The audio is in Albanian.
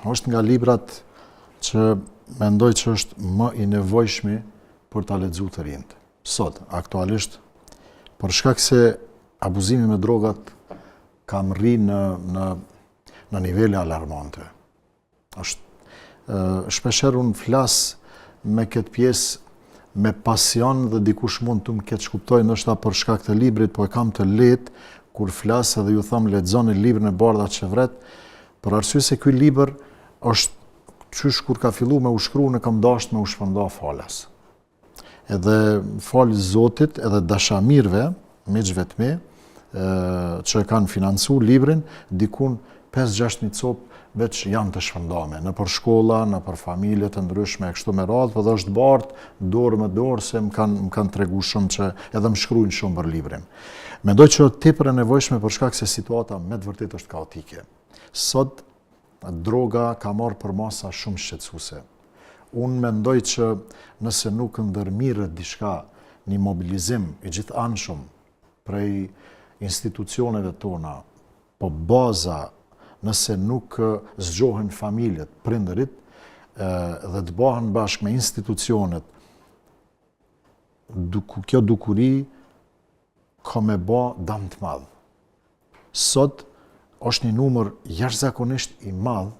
është nga librat që mendoj që është më i nevojshmi për ta lexuar të rinjt. Sot, aktualisht, për shkak se abuzimi me drogat ka rri në nivele alarmante. Shpeshherë unë flas me këtë pjesë me pasion dhe dikush mund të më ketë shkuptoj ndoshta për shkak të librit, po e kam të lehtë kur flas edhe ju them lexoni librin e Bardha Çevret, për arsye se ky libër është qysh kur ka filluar me u shkruan e kam dashur me u shpërnda falas. Edhe fal Zotit edhe dashamirëve, miqve të mi, që kanë financuar librin, dikun 5-6.000 copë veç janë të shpërndame, në për shkolla, në për familje të ndryshme, e kështu me radhë, për dhe është bartë, dorë me dorë, se më kanë tregu shumë që edhe më shkrujnë shumë për librin. Mendoj që tepër e nevojshme për shkak se situata me të vërtet është kaotike. Sot, droga ka marrë për masa shumë shqetësuese. Unë mendoj që nëse nuk ndërmirët diçka, një mobilizim i gjithanshëm prej institucioneve tona, po baza nëse nuk zgjohen familjet, prindërit, dhe të bëhen bashkë me institucionet, kjo dukuri ka me bë dëm të madh. Sot është një numër jashtëzakonisht i madh